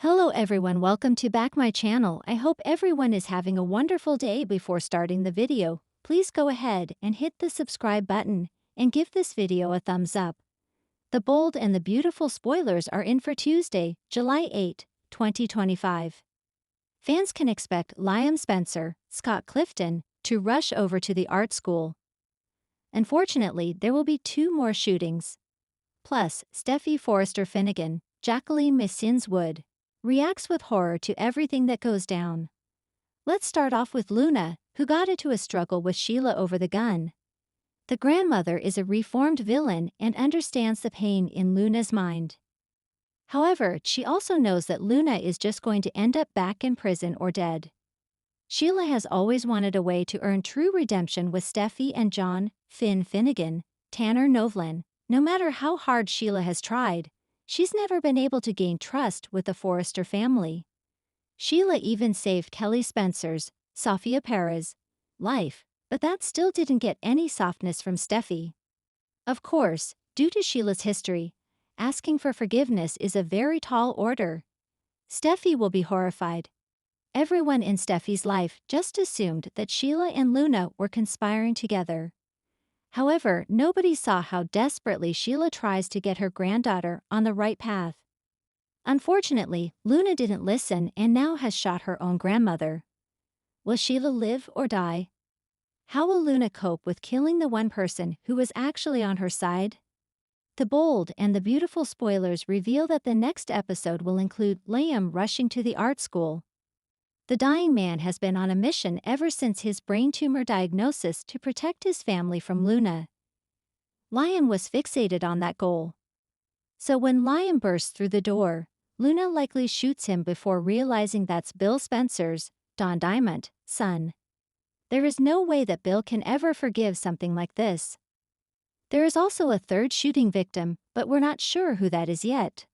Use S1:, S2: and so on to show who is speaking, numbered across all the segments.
S1: Hello everyone, welcome to back my channel. I hope everyone is having a wonderful day. Before starting the video, please go ahead and hit the subscribe button and give this video a thumbs up. The bold and the beautiful spoilers are in for Tuesday, July 8, 2025. Fans can expect Liam Spencer, Scott Clifton, to rush over to the art school. Unfortunately, there will be 2 more shootings. Plus, Steffy Forrester Finnegan, Jacqueline Missins Wood, reacts with horror to everything that goes down. Let's start off with Luna, who got into a struggle with Sheila over the gun. The grandmother is a reformed villain and understands the pain in Luna's mind. However, she also knows that Luna is just going to end up back in prison or dead. Sheila has always wanted a way to earn true redemption with Steffy and John, Finn Finnegan, Tanner Novlan. No matter how hard Sheila has tried, she's never been able to gain trust with the Forrester family. Sheila even saved Kelly Spencer's, Sofia Perez, life, but that still didn't get any softness from Steffy. Of course, due to Sheila's history, asking for forgiveness is a very tall order. Steffy will be horrified. Everyone in Steffy's life just assumed that Sheila and Luna were conspiring together. However, nobody saw how desperately Sheila tries to get her granddaughter on the right path. Unfortunately, Luna didn't listen and now has shot her own grandmother. Will Sheila live or die? How will Luna cope with killing the one person who was actually on her side? The bold and the beautiful spoilers reveal that the next episode will include Liam rushing to the art school. The dying man has been on a mission ever since his brain tumor diagnosis to protect his family from Luna. Liam was fixated on that goal. So when Liam bursts through the door, Luna likely shoots him before realizing that's Bill Spencer's, Don Diamond, son. There is no way that Bill can ever forgive something like this. There is also a third shooting victim, but we're not sure who that is yet.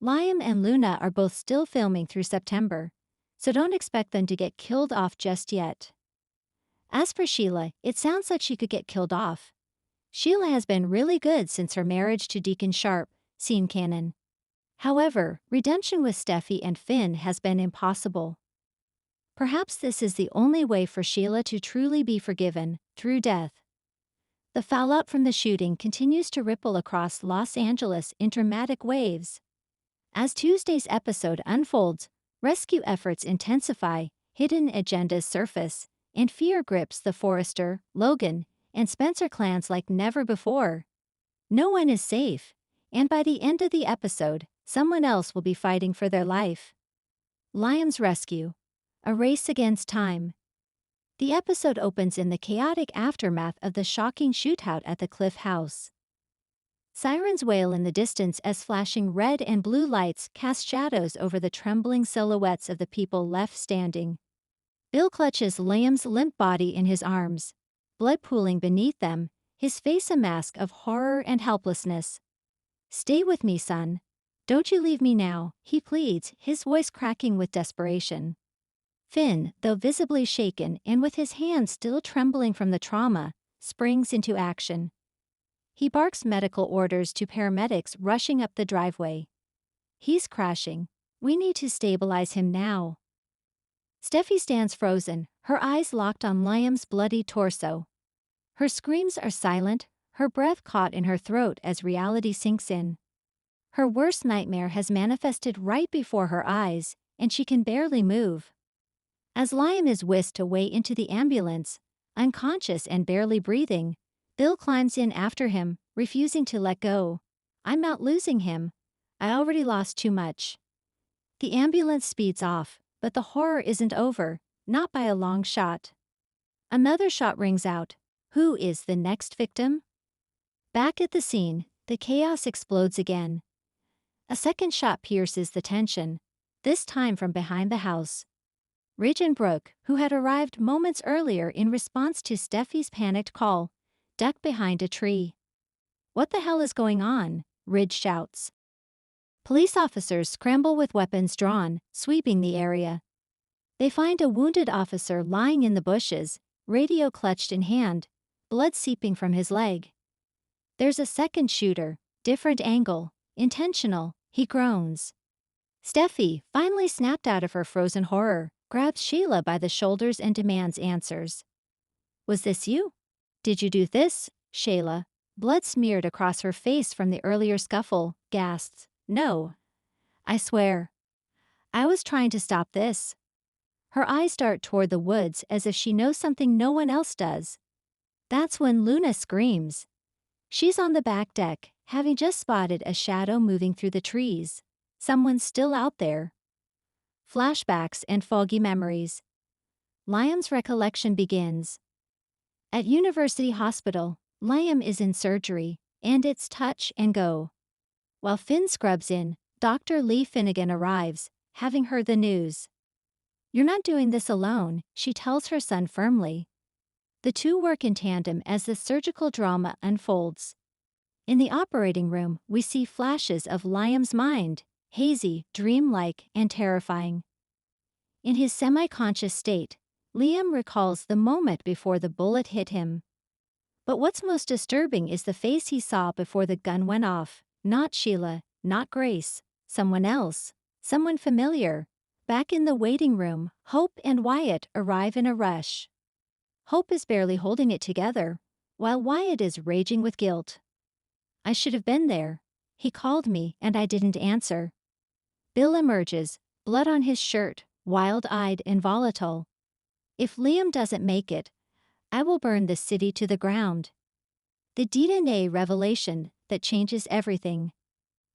S1: Liam and Luna are both still filming through September, so don't expect them to get killed off just yet. As for Sheila, it sounds like she could get killed off. Sheila has been really good since her marriage to Deacon Sharp, scene canon. However, redemption with Steffy and Finn has been impossible. Perhaps this is the only way for Sheila to truly be forgiven, through death. The fallout from the shooting continues to ripple across Los Angeles in dramatic waves. As Tuesday's episode unfolds, rescue efforts intensify, hidden agendas surface, and fear grips the Forrester, Logan, and Spencer clans like never before. No one is safe, and by the end of the episode, someone else will be fighting for their life. Liam's rescue. A race against time. The episode opens in the chaotic aftermath of the shocking shootout at the Cliff House. Sirens wail in the distance as flashing red and blue lights cast shadows over the trembling silhouettes of the people left standing. Bill clutches Liam's limp body in his arms, blood pooling beneath them, his face a mask of horror and helplessness. "Stay with me, son. Don't you leave me now," he pleads, his voice cracking with desperation. Finn, though visibly shaken and with his hands still trembling from the trauma, springs into action. He barks medical orders to paramedics rushing up the driveway. "He's crashing. We need to stabilize him now." Steffy stands frozen, her eyes locked on Liam's bloody torso. Her screams are silent, her breath caught in her throat as reality sinks in. Her worst nightmare has manifested right before her eyes, and she can barely move. As Liam is whisked away into the ambulance, unconscious and barely breathing, Bill climbs in after him, refusing to let go. "I'm not losing him. I already lost too much." The ambulance speeds off, but the horror isn't over, not by a long shot. Another shot rings out. Who is the next victim? Back at the scene, the chaos explodes again. A second shot pierces the tension, this time from behind the house. Ridge and Brooke, who had arrived moments earlier in response to Steffy's panicked call, duck behind a tree. "What the hell is going on?" Ridge shouts. Police officers scramble with weapons drawn, sweeping the area. They find a wounded officer lying in the bushes, radio clutched in hand, blood seeping from his leg. There's a second shooter, different angle, intentional, he groans. Steffi, finally snapped out of her frozen horror, grabs Sheila by the shoulders and demands answers. Was this you? Did you do this, Sheila? Blood smeared across her face from the earlier scuffle, gasped. No. I swear. I was trying to stop this. Her eyes dart toward the woods as if she knows something no one else does. That's when Luna screams. She's on the back deck, having just spotted a shadow moving through the trees. Someone's still out there. Flashbacks and foggy memories. Liam's recollection begins. At University Hospital, Liam is in surgery, and it's touch and go. While Finn scrubs in, Dr. Lee Finnegan arrives, having heard the news. You're not doing this alone, she tells her son firmly. The two work in tandem as the surgical drama unfolds. In the operating room, we see flashes of Liam's mind, hazy, dreamlike, and terrifying. In his semi-conscious state, Liam recalls the moment before the bullet hit him. But what's most disturbing is the face he saw before the gun went off. Not Sheila, not Grace, someone else, someone familiar. Back in the waiting room, Hope and Wyatt arrive in a rush. Hope is barely holding it together, while Wyatt is raging with guilt. I should have been there. He called me and I didn't answer. Bill emerges, blood on his shirt, wild-eyed and volatile. If Liam doesn't make it, I will burn this city to the ground. The DNA revelation that changes everything.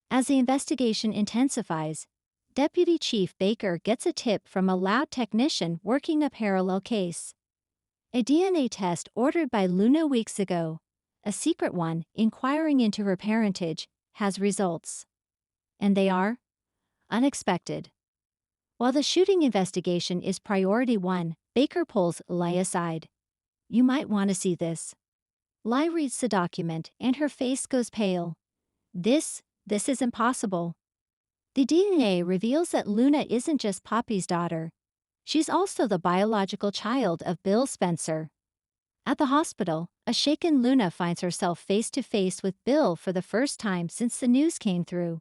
S1: As the investigation intensifies, Deputy Chief Baker gets a tip from a lab technician working a parallel case. A DNA test ordered by Luna weeks ago, a secret one inquiring into her parentage, has results. And they are unexpected. While the shooting investigation is priority one, Baker pulls Lai aside. You might want to see this. Lai reads the document and her face goes pale. This is impossible. The DNA reveals that Luna isn't just Poppy's daughter. She's also the biological child of Bill Spencer. At the hospital, a shaken Luna finds herself face to face with Bill for the first time since the news came through.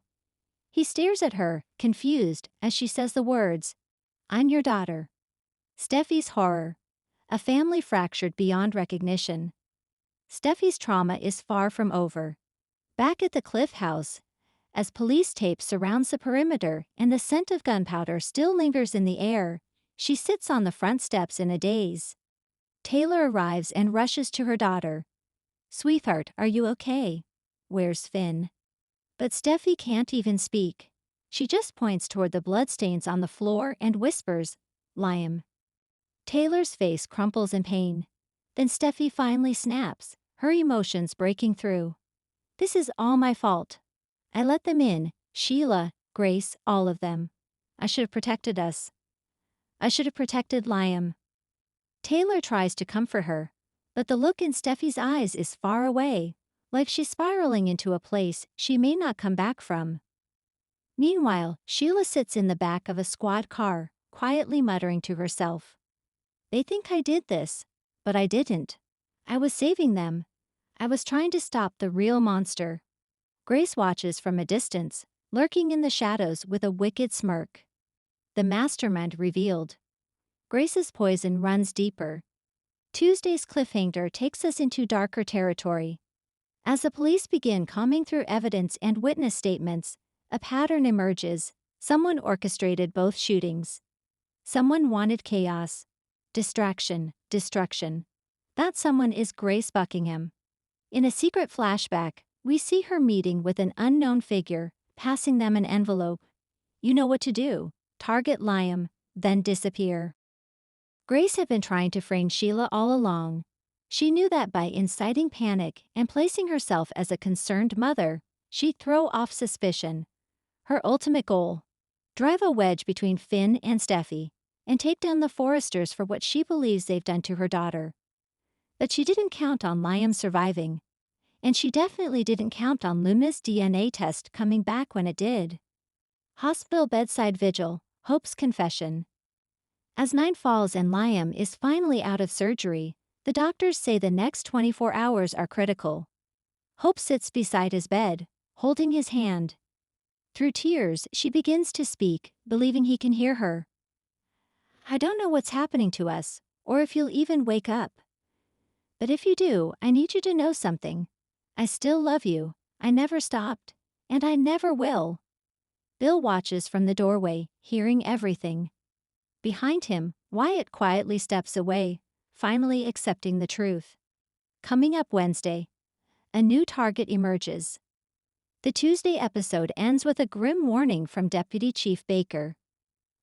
S1: He stares at her, confused, as she says the words, I'm your daughter. Steffi's horror. A family fractured beyond recognition. Steffi's trauma is far from over. Back at the Cliff House, as police tape surrounds the perimeter and the scent of gunpowder still lingers in the air, she sits on the front steps in a daze. Taylor arrives and rushes to her daughter. Sweetheart, are you okay? Where's Finn? But Steffi can't even speak. She just points toward the bloodstains on the floor and whispers, Liam. Taylor's face crumples in pain. Then Steffi finally snaps, her emotions breaking through. This is all my fault. I let them in, Sheila, Grace, all of them. I should have protected us. I should have protected Liam. Taylor tries to comfort her, but the look in Steffi's eyes is far away, like she's spiraling into a place she may not come back from. Meanwhile, Sheila sits in the back of a squad car, quietly muttering to herself. They think I did this, but I didn't. I was saving them. I was trying to stop the real monster. Grace watches from a distance, lurking in the shadows with a wicked smirk. The mastermind revealed. Grace's poison runs deeper. Tuesday's cliffhanger takes us into darker territory. As the police begin combing through evidence and witness statements, a pattern emerges. Someone orchestrated both shootings. Someone wanted chaos. Distraction, destruction. That someone is Grace Buckingham. In a secret flashback, we see her meeting with an unknown figure, passing them an envelope. You know what to do. Target Liam, then disappear. Grace had been trying to frame Sheila all along. She knew that by inciting panic and placing herself as a concerned mother, she'd throw off suspicion. Her ultimate goal: drive a wedge between Finn and Steffi, and take down the Forresters for what she believes they've done to her daughter. But she didn't count on Liam surviving. And she definitely didn't count on Luna's DNA test coming back when it did. Hospital bedside vigil, Hope's confession. As night falls and Liam is finally out of surgery, the doctors say the next 24 hours are critical. Hope sits beside his bed, holding his hand. Through tears, she begins to speak, believing he can hear her. I don't know what's happening to us, or if you'll even wake up. But if you do, I need you to know something. I still love you, I never stopped, and I never will. Bill watches from the doorway, hearing everything. Behind him, Wyatt quietly steps away, finally accepting the truth. Coming up Wednesday, a new target emerges. The Tuesday episode ends with a grim warning from Deputy Chief Baker.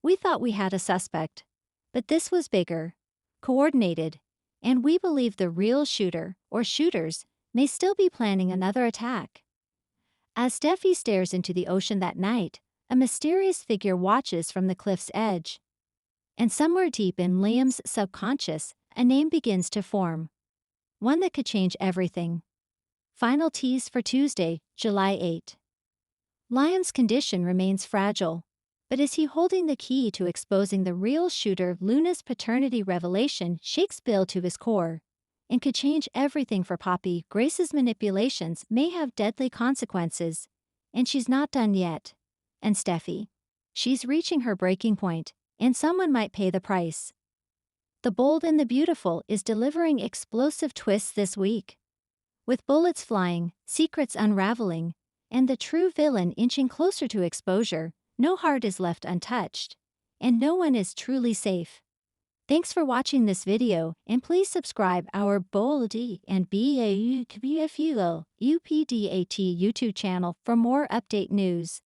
S1: We thought we had a suspect, but this was bigger, coordinated, and we believe the real shooter, or shooters, may still be planning another attack. As Steffy stares into the ocean that night, a mysterious figure watches from the cliff's edge. And somewhere deep in Liam's subconscious, a name begins to form. One that could change everything. Final tease for Tuesday, July 8. Liam's condition remains fragile. But is he holding the key to exposing the real shooter? Luna's paternity revelation shakes Bill to his core and could change everything for Poppy. Grace's manipulations may have deadly consequences, and she's not done yet. And Steffy. She's reaching her breaking point, and someone might pay the price. The Bold and the Beautiful is delivering explosive twists this week. With bullets flying, secrets unraveling, and the true villain inching closer to exposure, no heart is left untouched, and no one is truly safe. Thanks for watching this video, and please subscribe our Bold and BAUPDAT YouTube channel for more update news.